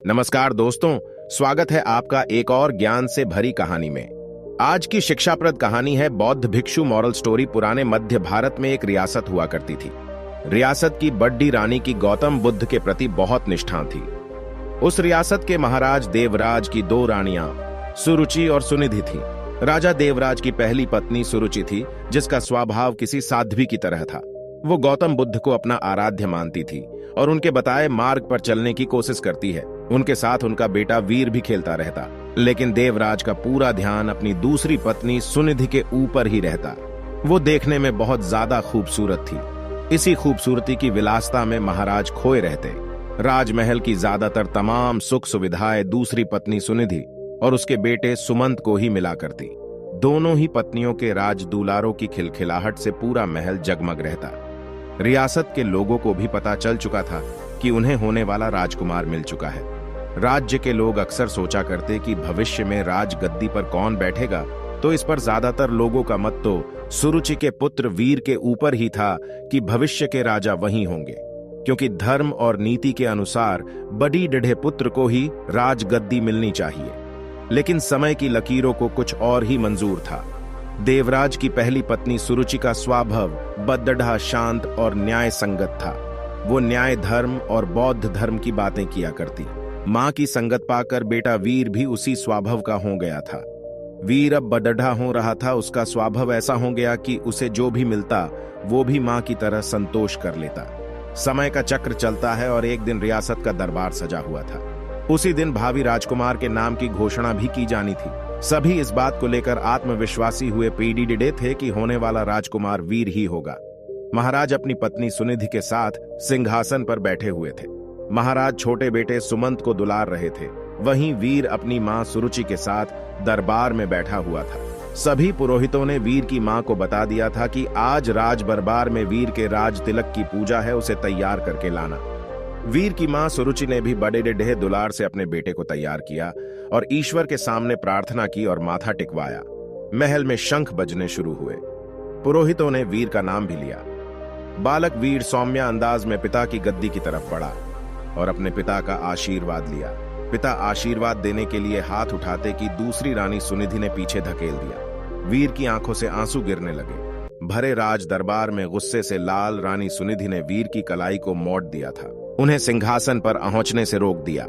नमस्कार दोस्तों, स्वागत है आपका एक और ज्ञान से भरी कहानी में। आज की शिक्षाप्रद कहानी है बौद्ध भिक्षु मॉरल स्टोरी। पुराने मध्य भारत में एक रियासत हुआ करती थी। रियासत की बड्डी रानी की गौतम बुद्ध के प्रति बहुत निष्ठा थी। उस रियासत के महाराज देवराज की दो रानियां सुरुचि और सुनिधि थी। राजा देवराज की पहली पत्नी सुरुचि थी, जिसका स्वभाव किसी साध्वी की तरह था। वो गौतम बुद्ध को अपना आराध्य मानती थी और उनके बताए मार्ग पर चलने की कोशिश करती है। उनके साथ उनका बेटा वीर भी खेलता रहता, लेकिन देवराज का पूरा ध्यान अपनी दूसरी पत्नी सुनिधि के ऊपर ही रहता। वो देखने में बहुत ज्यादा खूबसूरत थी। इसी खूबसूरती की विलासता में महाराज खोए रहते। राजमहल की ज्यादातर तमाम सुख सुविधाएं दूसरी पत्नी सुनिधि और उसके बेटे सुमंत को ही मिला करती। दोनों ही पत्नियों के राज दुलारों की खिलखिलाहट से पूरा महल जगमग रहता। रियासत के लोगों को भी पता चल चुका था कि उन्हें होने वाला राजकुमार मिल चुका है। राज्य के लोग अक्सर सोचा करते कि भविष्य में राजगद्दी पर कौन बैठेगा, तो इस पर ज्यादातर लोगों का मत तो सुरुचि के पुत्र वीर के ऊपर ही था कि भविष्य के राजा वही होंगे, क्योंकि धर्म और नीति के अनुसार बड़ी डढ़े पुत्र को ही राजगद्दी मिलनी चाहिए। लेकिन समय की लकीरों को कुछ और ही मंजूर था। देवराज की पहली पत्नी सुरुचि का स्वभाव बद्दढ़ा, शांत और न्याय संगत था। वो न्याय, धर्म और बौद्ध धर्म की बातें किया करती। मां की संगत पाकर बेटा वीर भी उसी स्वभाव का हो गया था। वीर अब बद्दढ़ा हो रहा था। उसका स्वभाव ऐसा हो गया कि उसे जो भी मिलता वो भी मां की तरह संतोष कर लेता। समय का चक्र चलता है और एक दिन रियासत का दरबार सजा हुआ था। उसी दिन भावी राजकुमार के नाम की घोषणा भी की जानी थी। सभी इस बात को लेकर आत्मविश्वासी हुए पीढ़ी थे कि होने वाला राजकुमार वीर ही होगा। महाराज अपनी पत्नी सुनिधि के साथ सिंहासन पर बैठे हुए थे। महाराज छोटे बेटे सुमंत को दुलार रहे थे। वहीं वीर अपनी मां सुरुचि के साथ दरबार में बैठा हुआ था। सभी पुरोहितों ने वीर की मां को बता दिया था कि आज राज दरबार में वीर के राज तिलक की पूजा है, उसे तैयार करके लाना। वीर की मां सुरुचि ने भी बड़े डेढ़े दुलार से अपने बेटे को तैयार किया और ईश्वर के सामने प्रार्थना की और माथा टिकवाया। महल में शंख बजने शुरू हुए। पुरोहितों ने वीर का नाम भी लिया। बालक वीर सौम्य अंदाज में पिता की गद्दी की तरफ बढ़ा और अपने पिता का आशीर्वाद लिया। पिता आशीर्वाद देने के लिए हाथ उठाते कि दूसरी रानी सुनिधि ने पीछे धकेल दिया। वीर की आंखों से आंसू गिरने लगे। भरे राज दरबार में गुस्से से लाल रानी सुनिधि ने वीर की कलाई को मोड़ दिया था। उन्हें सिंहासन पर पहुंचने से रोक दिया।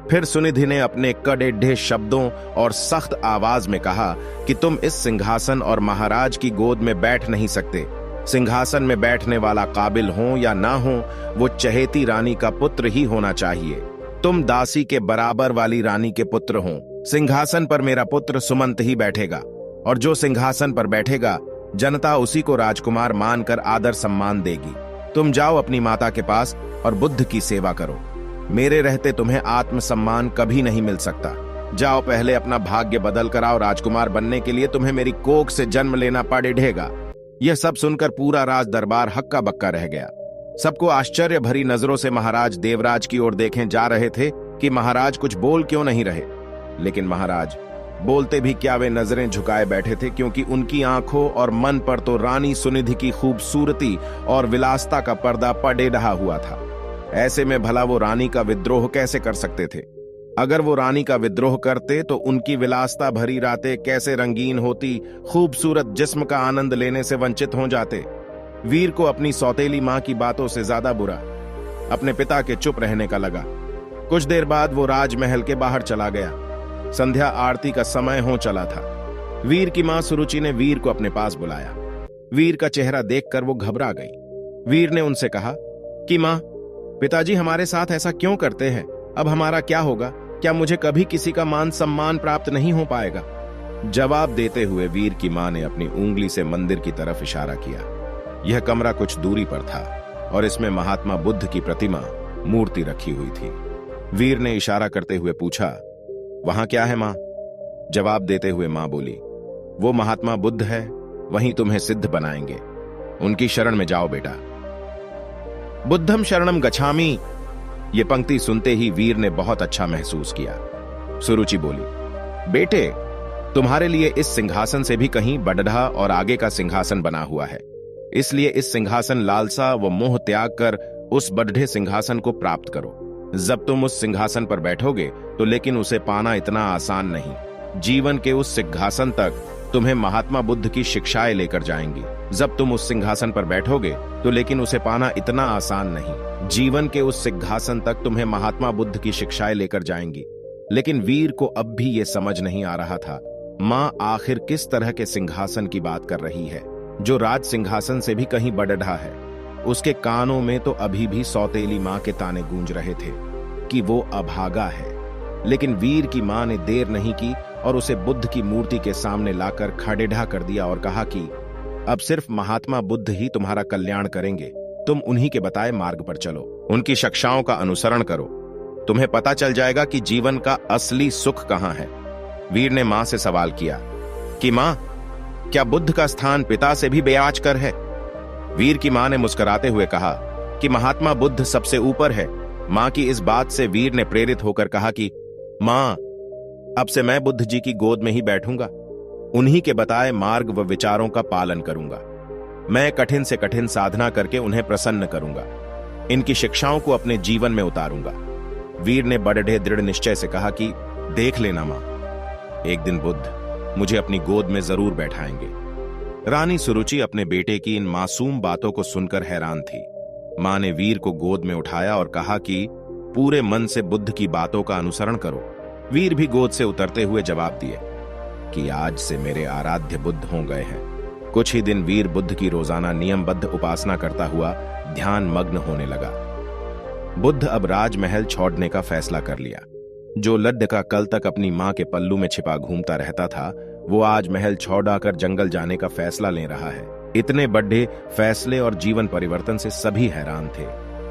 फिर सुनिधि ने अपने कड़े शब्दों और सख्त आवाज में कहा कि तुम इस सिंहासन और महाराज की गोद में बैठ नहीं सकते। सिंहासन में बैठने वाला काबिल हो या ना हो, वो चहेती रानी का पुत्र ही होना चाहिए। तुम दासी के बराबर वाली रानी के पुत्र हो। सिंहासन पर मेरा पुत्र सुमंत ही बैठेगा और जो सिंहासन पर बैठेगा जनता उसी को राजकुमार मानकर आदर सम्मान देगी। तुम जाओ अपनी माता के पास और बुद्ध की सेवा करो। मेरे रहते तुम्हें आत्मसम्मान कभी नहीं मिल सकता। जाओ, पहले अपना भाग्य बदल कर आओ। राजकुमार बनने के लिए तुम्हें मेरी कोख से जन्म लेना पड़ेगा। यह सब सुनकर पूरा राज दरबार हक्का बक्का रह गया। सबको आश्चर्य भरी नजरों से महाराज देवराज की ओर देखे जा रहे थे कि महाराज कुछ बोल क्यों नहीं रहे। लेकिन महाराज बोलते भी क्या, वे नजरें झुकाए बैठे थे, क्योंकि उनकी आंखों और मन पर तो रानी सुनिधि की खूबसूरती और विलासता का पर्दा पड़े रहा हुआ था। ऐसे में भला वो रानी का विद्रोह कैसे कर सकते थे? अगर वो रानी का विद्रोह करते तो उनकी विलासता भरी रातें कैसे रंगीन होती, खूबसूरत जिस्म का आनंद लेने से वंचित हो जाते। वीर को अपनी सौतेली मां की बातों से ज्यादा बुरा अपने पिता के चुप रहने का लगा। कुछ देर बाद वो राजमहल के बाहर चला गया। संध्या आरती का समय हो चला था। वीर की मां सुरुचि ने वीर को अपने पास बुलाया। वीर का चेहरा देखकर वो घबरा गई। वीर ने उनसे कहा कि मां, पिताजी हमारे साथ ऐसा क्यों करते हैं? अब हमारा क्या होगा? क्या मुझे कभी किसी का मान सम्मान प्राप्त नहीं हो पाएगा? जवाब देते हुए वीर की मां ने अपनी उंगली से मंदिर की तरफ इशारा किया। यह कमरा कुछ दूरी पर था और इसमें महात्मा बुद्ध की प्रतिमा मूर्ति रखी हुई थी। वीर ने इशारा करते हुए पूछा, वहां क्या है मां? जवाब देते हुए मां बोली, वो महात्मा बुद्ध है, वहीं तुम्हें सिद्ध बनाएंगे। उनकी शरण में जाओ बेटा। बुद्धम शरणम गच्छामि। ये पंक्ति सुनते ही वीर ने बहुत अच्छा महसूस किया। सुरुचि बोली, बेटे, तुम्हारे लिए इस सिंहासन से भी कहीं बड़ढ़ा और आगे का सिंहासन बना हुआ है। इसलिए इस सिंहासन लालसा व मोह त्याग कर उस बड़ढ़े सिंहासन को प्राप्त करो। जब तुम उस सिंहासन पर बैठोगे तो लेकिन उसे पाना इतना आसान नहीं। जीवन के उस सिंहासन तक तुम्हें महात्मा बुद्ध की शिक्षाएं लेकर जाएंगी। जब तुम उस सिंहासन पर बैठोगे तो लेकिन उसे पाना इतना आसान नहीं। जीवन के उस सिंहासन तक तुम्हें महात्मा बुद्ध की शिक्षाएं लेकर जाएंगी। लेकिन वीर को अब भी यह समझ नहीं आ रहा था मां आखिर किस तरह के सिंहासन की बात कर रही है, जो राज सिंहासन से भी कहीं बढ़ा है। उसके कानों में तो अभी भी सौतेली मां के ताने गूंज रहे थे कि वो अभागा है। लेकिन वीर की मां ने देर नहीं की और उसे बुद्ध की मूर्ति के सामने लाकर खड़ेढ़ा कर दिया और कहा कि अब सिर्फ महात्मा बुद्ध ही तुम्हारा कल्याण करेंगे। तुम उन्हीं के बताए मार्ग पर चलो, उनकी शिक्षाओं का अनुसरण करो, तुम्हें पता चल जाएगा कि जीवन का असली सुख कहां है। वीर ने मां से सवाल किया कि मां, क्या बुद्ध का स्थान पिता से भी बेआज कर है? वीर की मां ने मुस्कुराते हुए कहा कि महात्मा बुद्ध सबसे ऊपर है। मां की इस बात से वीर ने प्रेरित होकर कहा कि मां, अब से मैं बुद्ध जी की गोद में ही बैठूंगा, उन्हीं के बताए मार्ग व विचारों का पालन करूंगा। मैं कठिन से कठिन साधना करके उन्हें प्रसन्न करूंगा, इनकी शिक्षाओं को अपने जीवन में उतारूंगा। वीर ने बड़े दृढ़ निश्चय से कहा कि देख लेना मां, एक दिन बुद्ध मुझे अपनी गोद में जरूर बैठाएंगे। रानी सुरुचि अपने बेटे की इन मासूम बातों को सुनकर हैरान थी। मां ने वीर को गोद में उठाया और कहा कि पूरे मन से बुद्ध की बातों का अनुसरण करो। वीर भी गोद से उतरते हुए जवाब दिए कि आज से मेरे आराध्य बुद्ध हो गए हैं। कुछ ही दिन वीर बुद्ध की रोजाना नियमबद्ध उपासना करता हुआ ध्यान मग्न होने लगा। बुद्ध अब राजमहल छोड़ने का फैसला कर लिया। जो लड्ड का कल तक अपनी मां के पल्लू में छिपा घूमता रहता था, वो आज महल छोड़कर जंगल जाने का फैसला ले रहा है। इतने बड़े फैसले और जीवन परिवर्तन से सभी हैरान थे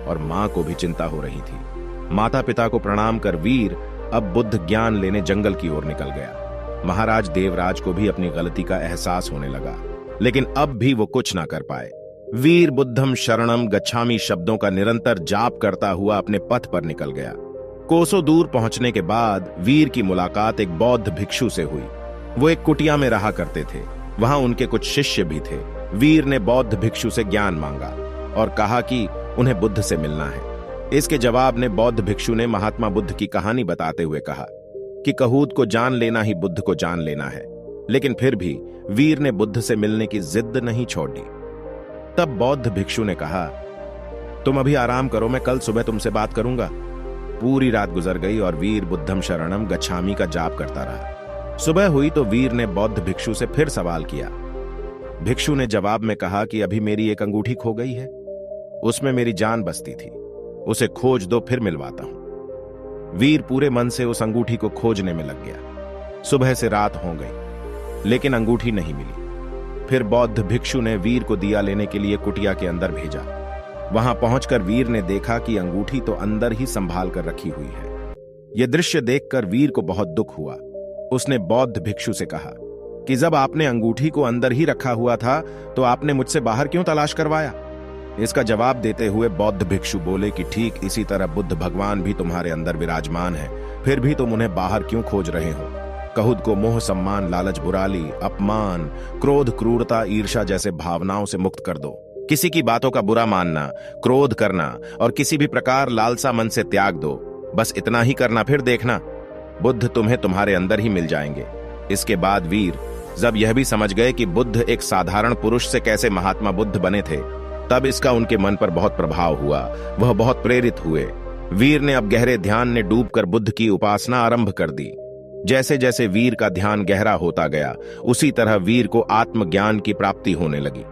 और मां को भी चिंता हो रही थी। माता पिता को प्रणाम कर वीर अब बुद्ध ज्ञान लेने जंगल की ओर निकल गया। महाराज देवराज को भी अपनी गलती का एहसास होने लगा, लेकिन अब भी वो कुछ ना कर पाए। वीर बुद्धम शरणम गच्छामि शब्दों का निरंतर जाप करता हुआ अपने पथ पर निकल गया। कोसों दूर पहुंचने के बाद वीर की मुलाकात एक बौद्ध भिक्षु से हुई। वो एक कुटिया में रहा करते थे। वहां उनके कुछ शिष्य भी थे। वीर ने बौद्ध भिक्षु से ज्ञान मांगा और कहा कि उन्हें बुद्ध से मिलना है। इसके जवाब में बौद्ध भिक्षु ने महात्मा बुद्ध की कहानी बताते हुए कहा कि कहूत को जान लेना ही बुद्ध को जान लेना है। लेकिन फिर भी वीर ने बुद्ध से मिलने की जिद नहीं छोड़ी। तब बौद्ध भिक्षु ने कहा, तुम अभी आराम करो, मैं कल सुबह तुमसे बात करूंगा। पूरी रात गुजर गई और वीर बुद्धम शरणम गच्छामि का जाप करता रहा। सुबह हुई तो वीर ने बौद्ध भिक्षु से फिर सवाल किया। भिक्षु ने जवाब में कहा कि अभी मेरी एक अंगूठी खो गई है, उसमें मेरी जान बसती थी, उसे खोज दो, फिर मिलवाता हूं। वीर पूरे मन से उस अंगूठी को खोजने में लग गया। सुबह से रात हो गई, लेकिन अंगूठी नहीं मिली। फिर बौद्ध भिक्षु ने वीर को दिया लेने के लिए कुटिया के अंदर भेजा। वहां पहुंचकर वीर ने देखा कि अंगूठी तो अंदर ही संभाल कर रखी हुई है। यह दृश्य देखकर वीर को बहुत दुख हुआ। उसने बौद्ध भिक्षु से कहा कि जब आपने अंगूठी को अंदर ही रखा हुआ था तो आपने मुझसे बाहर क्यों तलाश करवाया? इसका जवाब देते हुए बौद्ध भिक्षु बोले कि ठीक इसी तरह बुद्ध भगवान भी तुम्हारे अंदर विराजमान है, फिर भी तुम उन्हें बाहर क्यों खोज रहे हो? कहूद को मोह, सम्मान, लालच, बुराली, अपमान, क्रोध, क्रूरता, ईर्ष्या जैसे भावनाओं से मुक्त कर दो। किसी की बातों का बुरा मानना, क्रोध करना और किसी भी प्रकार लालसा मन से त्याग दो। बस इतना ही करना, फिर देखना बुद्ध तुम्हें तुम्हारे अंदर ही मिल जाएंगे। इसके बाद वीर जब यह भी समझ गए कि बुद्ध एक साधारण पुरुष से कैसे महात्मा बुद्ध बने थे, तब इसका उनके मन पर बहुत प्रभाव हुआ। वह बहुत प्रेरित हुए। वीर ने अब गहरे ध्यान में डूबकर बुद्ध की उपासना आरंभ कर दी। जैसे जैसे वीर का ध्यान गहरा होता गया, उसी तरह वीर को आत्मज्ञान की प्राप्ति होने लगी।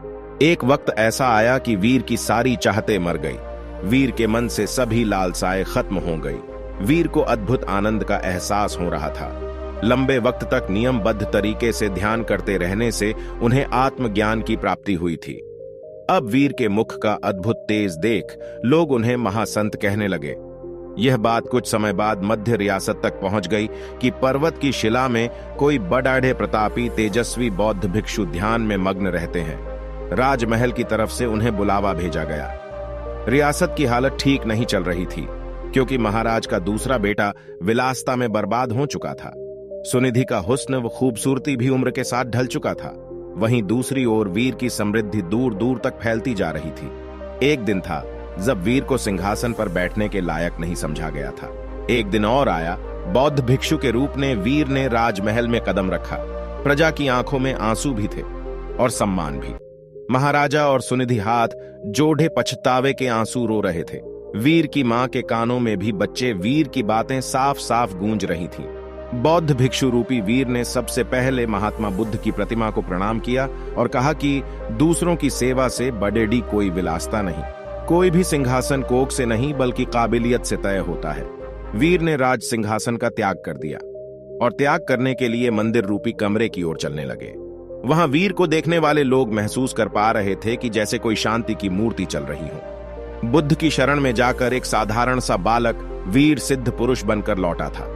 एक वक्त ऐसा आया कि वीर की सारी चाहतें मर गई। वीर के मन से सभी लालसाएं खत्म हो गई। वीर को अद्भुत आनंद का एहसास हो रहा था। लंबे वक्त तक नियमबद्ध तरीके से ध्यान करते रहने से उन्हें आत्मज्ञान की प्राप्ति हुई थी। अब वीर के मुख का अद्भुत तेज देख लोग उन्हें महासंत कहने लगे। यह बात कुछ समय बाद मध्य रियासत तक पहुंच गई कि पर्वत की शिला में कोई बड़ाढ़े प्रतापी तेजस्वी बौद्ध भिक्षु ध्यान में मग्न रहते हैं। राजमहल की तरफ से उन्हें बुलावा भेजा गया। रियासत की हालत ठीक नहीं चल रही थी, क्योंकि महाराज का दूसरा बेटा विलासता में बर्बाद हो चुका था। सुनिधि का हुस्न व खूबसूरती भी उम्र के साथ ढल चुका था। वहीं दूसरी ओर वीर की समृद्धि दूर दूर तक फैलती जा रही थी। एक दिन था जब वीर को सिंहासन पर बैठने के लायक नहीं समझा गया था। एक दिन और आया, बौद्ध भिक्षु के रूप में वीर ने राजमहल में कदम रखा। प्रजा की आंखों में आंसू भी थे और सम्मान भी। महाराजा और सुनिधि हाथ जोड़े पछतावे के आंसू रो रहे थे। वीर की मां के कानों में भी बच्चे वीर की बातें साफ साफ गूंज रही थीं। बौद्ध भिक्षु रूपी वीर ने सबसे पहले महात्मा बुद्ध की प्रतिमा को प्रणाम किया और कहा कि दूसरों की सेवा से बड़ेडी कोई विलासता नहीं। कोई भी सिंहासन कोख से नहीं बल्कि काबिलियत से तय होता है। वीर ने राज सिंहासन का त्याग कर दिया और त्याग करने के लिए मंदिर रूपी कमरे की ओर चलने लगे। वहां वीर को देखने वाले लोग महसूस कर पा रहे थे कि जैसे कोई शांति की मूर्ति चल रही हो। बुद्ध की शरण में जाकर एक साधारण सा बालक वीर सिद्ध पुरुष बनकर लौटा था।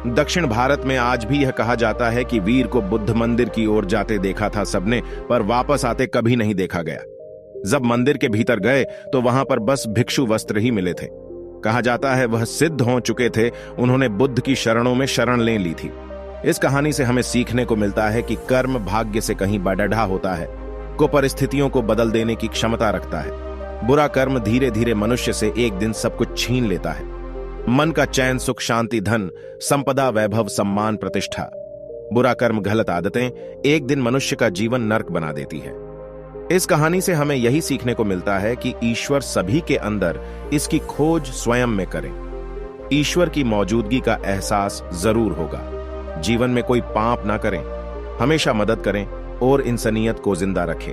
दक्षिण भारत में आज भी यह कहा जाता है कि वीर को बुद्ध मंदिर की ओर जाते देखा था सबने, पर वापस आते कभी नहीं देखा गया। जब मंदिर के भीतर गए तो वहां पर बस भिक्षु वस्त्र ही मिले थे। कहा जाता है वह सिद्ध हो चुके थे, उन्होंने बुद्ध की शरणों में शरण ले ली थी। इस कहानी से हमें सीखने को मिलता है कि कर्म भाग्य से कहीं बढ़ा होता है, को परिस्थितियों को बदल देने की क्षमता रखता है। बुरा कर्म धीरे धीरे मनुष्य से एक दिन सब कुछ छीन लेता है। मन का चैन, सुख, शांति, धन, संपदा, वैभव, सम्मान, प्रतिष्ठा। बुरा कर्म, गलत आदतें एक दिन मनुष्य का जीवन नर्क बना देती है। इस कहानी से हमें यही सीखने को मिलता है कि ईश्वर सभी के अंदर, इसकी खोज स्वयं में करें। ईश्वर की मौजूदगी का एहसास जरूर होगा। जीवन में कोई पाप ना करें, हमेशा मदद करें और इंसानियत को जिंदा रखें।